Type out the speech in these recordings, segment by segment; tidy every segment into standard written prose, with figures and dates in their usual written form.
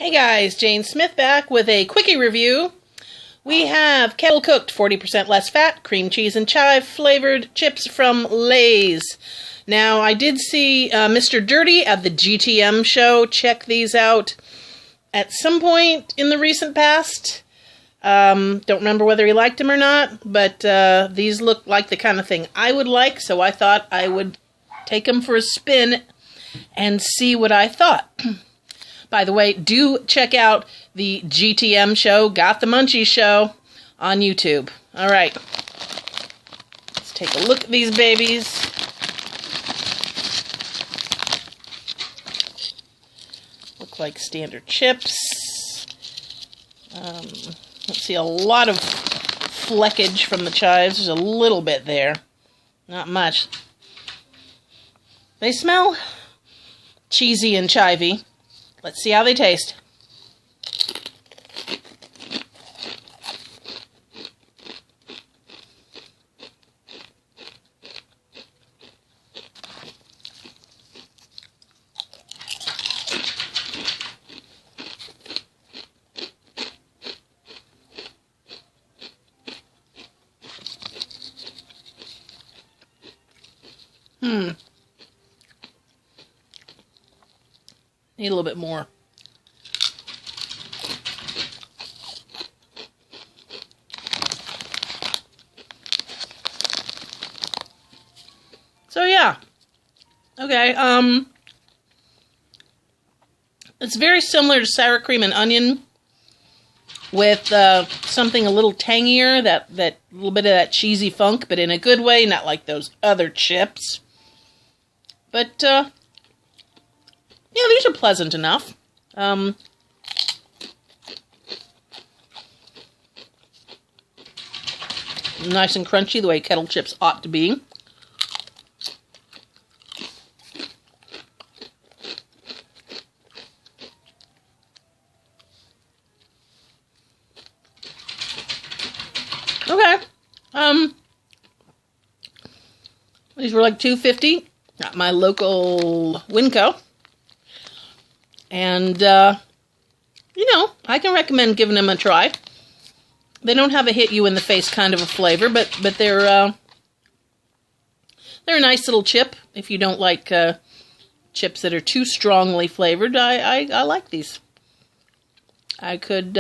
Hey guys, Jane Smith back with a quickie review. We have Kettle cooked 40% less fat, cream cheese and chive flavored chips from Lay's. Now, I did see Mr. Dirty at the GTM show. Check these out at some point in the recent past. Don't remember whether he liked them or not, but these look like the kind of thing I would like, so I thought I would take them for a spin and see what I thought. By the way, do check out the GTM show, Got the Munchies show, on YouTube. All right. Let's take a look at these babies. Look like standard chips. Let's see, a lot of fleckage from the chives. There's a little bit there. Not much. They smell cheesy and chivey. Let's see how they taste. Need a little bit more. So yeah. Okay, it's very similar to sour cream and onion with something a little tangier, that little bit of that cheesy funk, but in a good way, not like those other chips. But yeah, these are pleasant enough. Nice and crunchy, the way Kettle chips ought to be. Okay. These were like $2.50 at my local Winco. And, you know, I can recommend giving them a try. They don't have a hit-you-in-the-face kind of a flavor, but they're a nice little chip. If you don't like chips that are too strongly flavored, I like these. I could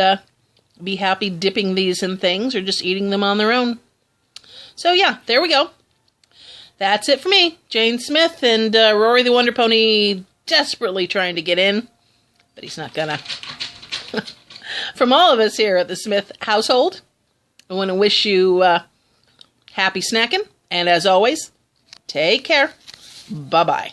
be happy dipping these in things or just eating them on their own. So, yeah, there we go. That's it for me, Jane Smith, and Rory the Wonder Pony desperately trying to get in. But he's not gonna. From all of us here at the Smith household, I want to wish you happy snacking. And as always, take care. Bye-bye.